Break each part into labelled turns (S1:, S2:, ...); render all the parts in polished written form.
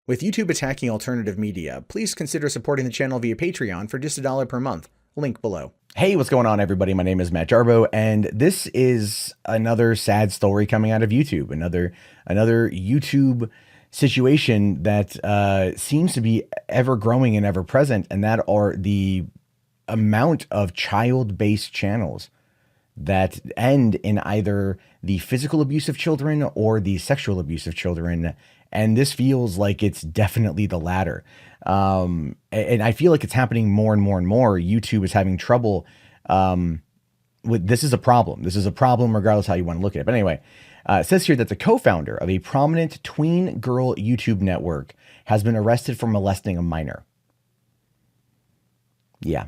S1: With YouTube attacking alternative media, please consider supporting the channel via Patreon for just $1 per month. Link below.
S2: Hey, what's going on, everybody? My name is Matt Jarbo, and this is another sad story coming out of YouTube. Another YouTube situation that seems to be ever growing and ever present, and that are the amount of child-based channels that end in either the physical abuse of children or the sexual abuse of children. And this feels like it's definitely the latter. And I feel like it's happening more and more and more. YouTube is having trouble with this. Is a problem. This is a problem regardless how you want to look at it. But anyway, it says here that the co-founder of a prominent tween girl YouTube network has been arrested for molesting a minor. Yeah,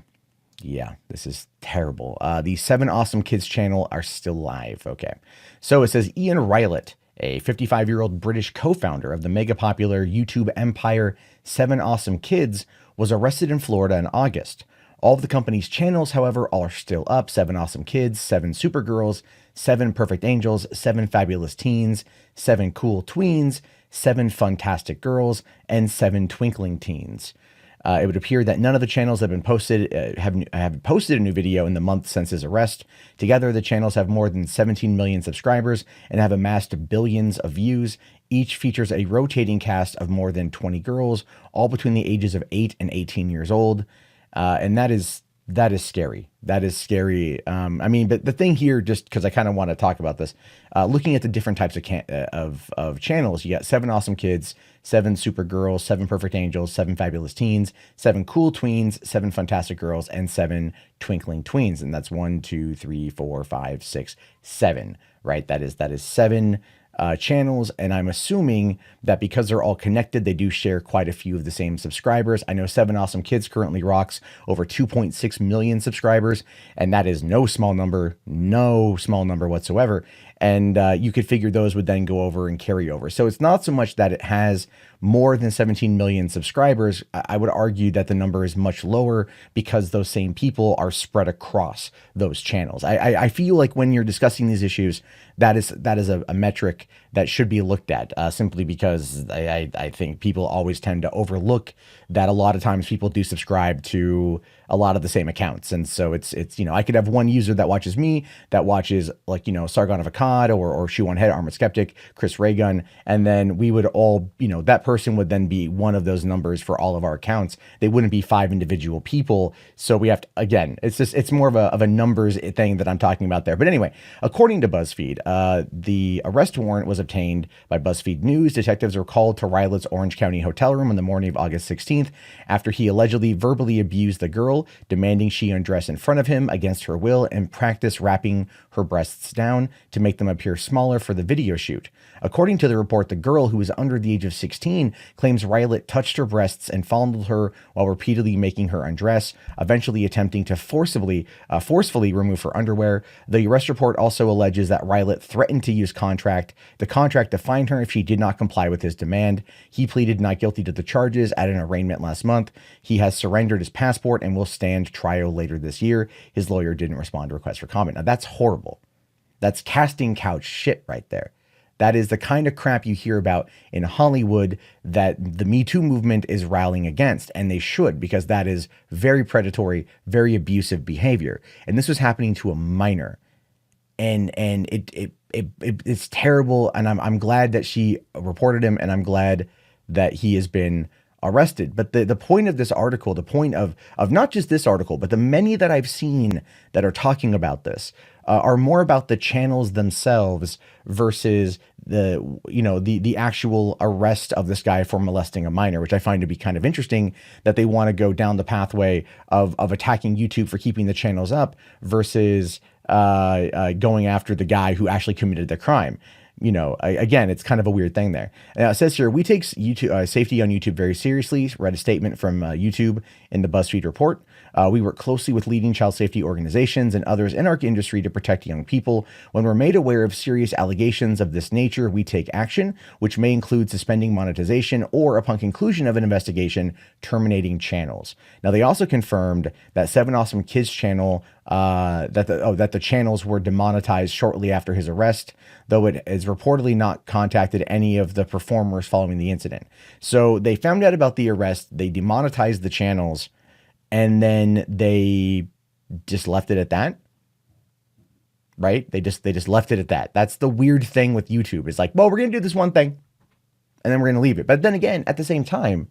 S2: this is terrible. The SevenAwesomeKids channel are still live. Okay. So it says Ian Rylett, a 55-year-old British co-founder of the mega popular YouTube empire SevenAwesomeKids, was arrested in Florida in August. All of the company's channels, however, are still up. SevenAwesomeKids, SevenSuperGirls, SevenPerfectAngels, SevenFabulousTeens, SevenCoolTweens, SevenFuntasticGirls, and SevenTwinklingTweens. It would appear that none of the channels have been posted have posted a new video in the month since his arrest. Together, the channels have more than 17 million subscribers and have amassed billions of views. Each features a rotating cast of more than 20 girls, all between the ages of 8 and 18 years old. And that is scary. That is scary. I mean, but the thing here, just because I kind of want to talk about this, looking at the different types of channels, you got SevenAwesomeKids, SevenSuperGirls, SevenPerfectAngels, SevenFabulousTeens, SevenCoolTweens, SevenFuntasticGirls, and SevenTwinklingTweens. And that's 1, 2, 3, 4, 5, 6, 7, right? That is 7 channels, and I'm assuming that because they're all connected, they do share quite a few of the same subscribers. I know SevenAwesomeKids currently rocks over 2.6 million subscribers, and that is no small number whatsoever. And you could figure those would then go over and carry over. So it's not so much that it has more than 17 million subscribers. I would argue that the number is much lower because those same people are spread across those channels. I feel like when you're discussing these issues, that is a metric that should be looked at, simply because I think people always tend to overlook that a lot of times people do subscribe to a lot of the same accounts. And so it's I could have one user that watches me, that watches Sargon of Akkad or Shoe on Head, Armored Skeptic, Chris Raygun, and then we would all, that person would then be one of those numbers for all of our accounts. They wouldn't be 5 individual people. So we have to, again, it's more of a numbers thing that I'm talking about there. But anyway, according to BuzzFeed, the arrest warrant was obtained by BuzzFeed News. Detectives were called to Rylett's Orange County hotel room on the morning of August 16th after he allegedly verbally abused the girl, demanding she undress in front of him against her will and practice wrapping her breasts down to make them appear smaller for the video shoot. According to the report, the girl, who was under the age of 16, claims Rylett touched her breasts and fondled her while repeatedly making her undress, eventually attempting to forcefully remove her underwear. The arrest report also alleges that Rylett threatened to use the contract to fine her if she did not comply with his demand. He pleaded not guilty to the charges at an arraignment last month. He has surrendered his passport and will stand trial later this year. His lawyer didn't respond to requests for comment. Now, that's horrible. That's casting couch shit right there. That is the kind of crap you hear about in Hollywood that the Me Too movement is rallying against, and they should, because that is very predatory, very abusive behavior. And this was happening to a minor, and it's terrible. And I'm glad that she reported him, and I'm glad that he has been arrested. But the point of this article, the point of not just this article, but the many that I've seen that are talking about this, are more about the channels themselves versus the actual arrest of this guy for molesting a minor, which I find to be kind of interesting, that they want to go down the pathway of attacking YouTube for keeping the channels up versus going after the guy who actually committed the crime. Again, it's kind of a weird thing there. It says here, we take YouTube, safety on YouTube very seriously, read a statement from YouTube in the BuzzFeed report. We work closely with leading child safety organizations and others in our industry to protect young people. When we're made aware of serious allegations of this nature, we take action, which may include suspending monetization or, upon conclusion of an investigation, terminating channels. Now, they also confirmed that Seven Awesome Kids channel, that the channels were demonetized shortly after his arrest, though it has reportedly not contacted any of the performers following the incident. So they found out about the arrest, they demonetized the channels, and then they just left it at that. Right? They just left it at that. That's the weird thing with YouTube. It's like, well, we're going to do this one thing and then we're going to leave it. But then again, at the same time,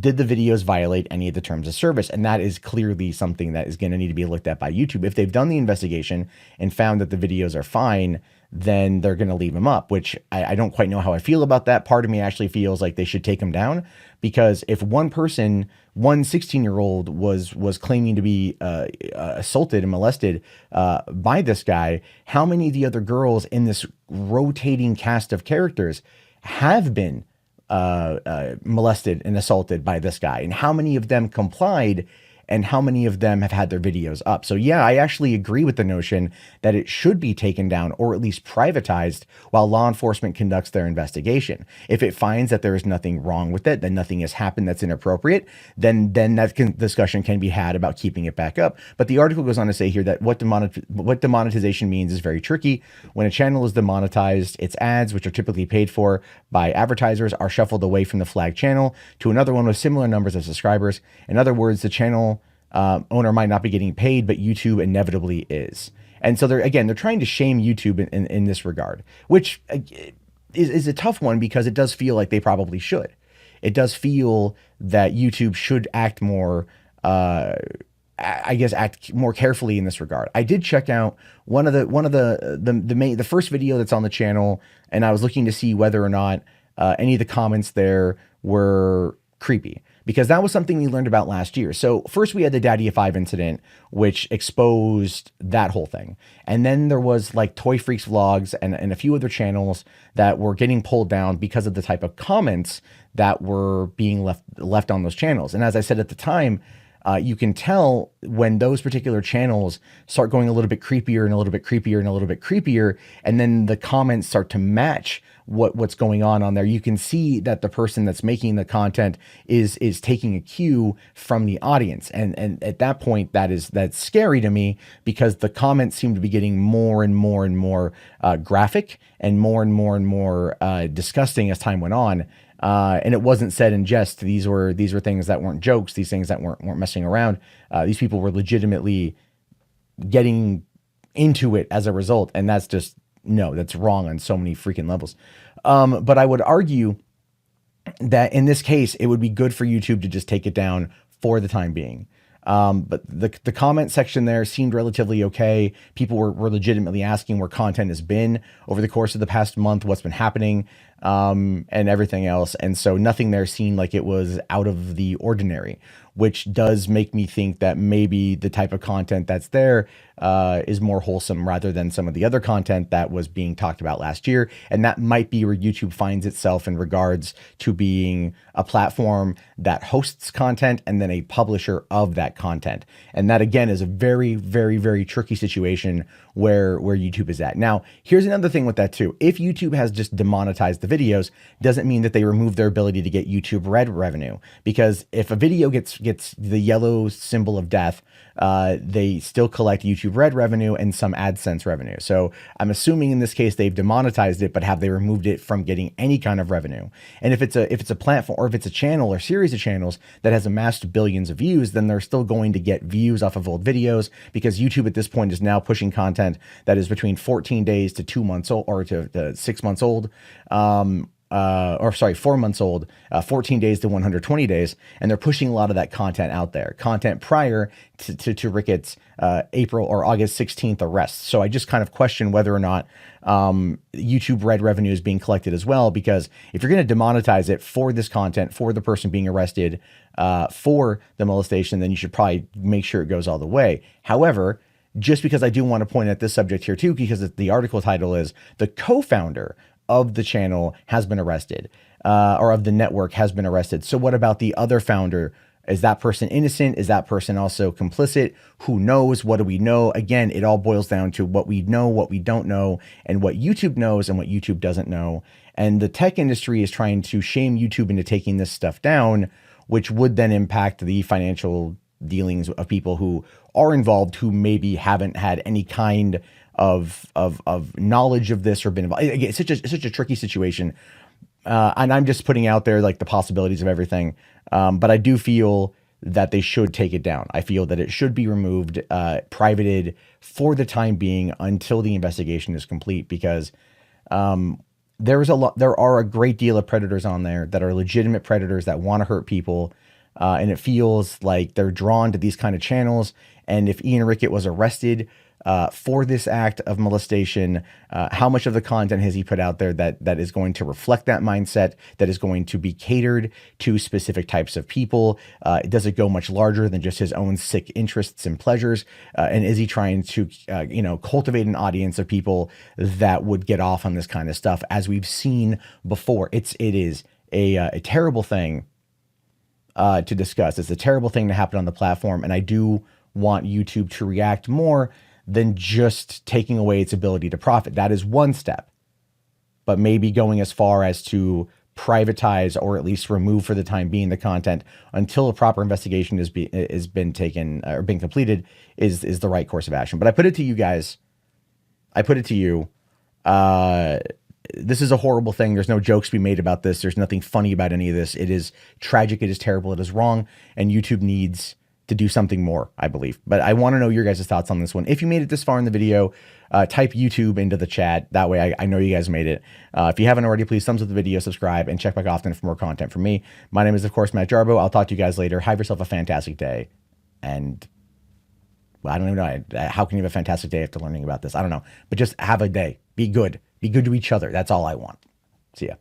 S2: did the videos violate any of the terms of service? And that is clearly something that is going to need to be looked at by YouTube. If they've done the investigation and found that the videos are fine, then they're going to leave them up, which I don't quite know how I feel about that. Part of me actually feels like they should take them down, because if one person, one 16-year-old was claiming to be assaulted and molested by this guy, how many of the other girls in this rotating cast of characters have been molested and assaulted by this guy, and how many of them complied, and how many of them have had their videos up? So yeah, I actually agree with the notion that it should be taken down, or at least privatized, while law enforcement conducts their investigation. If it finds that there is nothing wrong with it, that nothing has happened that's inappropriate, then that discussion can be had about keeping it back up. But the article goes on to say here that what demonetization means is very tricky. When a channel is demonetized, its ads, which are typically paid for by advertisers, are shuffled away from the flag channel to another one with similar numbers of subscribers. In other words, the channel owner might not be getting paid, but YouTube inevitably is. And so they're trying to shame YouTube in this regard, which is a tough one, because it does feel like they probably should. It does feel that YouTube should act more, act more carefully in this regard. I did check out one of the first video that's on the channel, and I was looking to see whether or not any of the comments there were creepy, because that was something we learned about last year. So first we had the Daddy of 5 incident, which exposed that whole thing. And then there was like Toy Freaks Vlogs and a few other channels that were getting pulled down because of the type of comments that were being left on those channels. And as I said at the time, you can tell when those particular channels start going a little bit creepier and a little bit creepier and a little bit creepier, and then the comments start to match what's going on there. You can see that the person that's making the content is taking a cue from the audience, and at that point, that's scary to me, because the comments seem to be getting more and more and more graphic and more disgusting as time went on. And it wasn't said in jest. These were things that weren't jokes. These things that weren't messing around. These people were legitimately getting into it as a result. And that's just, no, that's wrong on so many freaking levels. But I would argue that in this case, it would be good for YouTube to just take it down for the time being. But the comment section there seemed relatively okay. People were legitimately asking where content has been over the course of the past month, what's been happening, and everything else. And so nothing there seemed like it was out of the ordinary, which does make me think that maybe the type of content that's there is more wholesome rather than some of the other content that was being talked about last year. And that might be where YouTube finds itself in regards to being a platform that hosts content and then a publisher of that content. And that, again, is a very, very, very tricky situation where YouTube is at. Now, here's another thing with that too. If YouTube has just demonetized the videos, doesn't mean that they remove their ability to get YouTube Red revenue. Because if a video gets the yellow symbol of death, they still collect YouTube Red revenue and some AdSense revenue. So I'm assuming in this case they've demonetized it, but have they removed it from getting any kind of revenue? And if it's a platform, or if it's a channel or series of channels that has amassed billions of views, then they're still going to get views off of old videos, because YouTube at this point is now pushing content that is between 14 days to 2 months old, or to 6 months old. 4 months old, 14 days to 120 days. And they're pushing a lot of that content out there, content prior to Ryllett's April or August 16th arrest. So I just kind of question whether or not YouTube Red revenue is being collected as well, because if you're going to demonetize it for this content, for the person being arrested for the molestation, then you should probably make sure it goes all the way. However, just because I do want to point at this subject here too, because the article title is "The Co-Founder of the Channel Has Been Arrested." or of the network has been arrested. So what about the other founder? Is that person innocent? Is that person also complicit? Who knows? What do we know? Again, it all boils down to what we know, what we don't know, and what YouTube knows and what YouTube doesn't know. And the tech industry is trying to shame YouTube into taking this stuff down, which would then impact the financial dealings of people who are involved, who maybe haven't had any kind of knowledge of this or been involved. Again, it's such a tricky situation. And I'm just putting out there like the possibilities of everything. But I do feel that they should take it down. I feel that it should be removed, privated for the time being until the investigation is complete, because there are a great deal of predators on there that are legitimate predators that want to hurt people. And it feels like they're drawn to these kind of channels. And if Ian Rickett was arrested for this act of molestation, how much of the content has he put out there that is going to reflect that mindset, that is going to be catered to specific types of people? Does it go much larger than just his own sick interests and pleasures? And is he trying to, cultivate an audience of people that would get off on this kind of stuff, as we've seen before? It is a terrible thing to discuss. It's a terrible thing to happen on the platform. And I do want YouTube to react more than just taking away its ability to profit. That is one step, but maybe going as far as to privatize or at least remove for the time being the content until a proper investigation is been taken or been completed is the right course of action. But I put it to you guys. I put it to you. This is a horrible thing. There's no jokes to be made about this. There's nothing funny about any of this. It is tragic. It is terrible. It is wrong. And YouTube needs to do something more, I believe. But I want to know your guys' thoughts on this one. If you made it this far in the video, type YouTube into the chat. That way I know you guys made it. If you haven't already, please thumbs up the video, subscribe, and check back often for more content from me. My name is, of course, Matt Jarbo. I'll talk to you guys later. Have yourself a fantastic day. And well, I don't even know. How can you have a fantastic day after learning about this? I don't know. But just have a day. Be good. Be good to each other. That's all I want. See ya.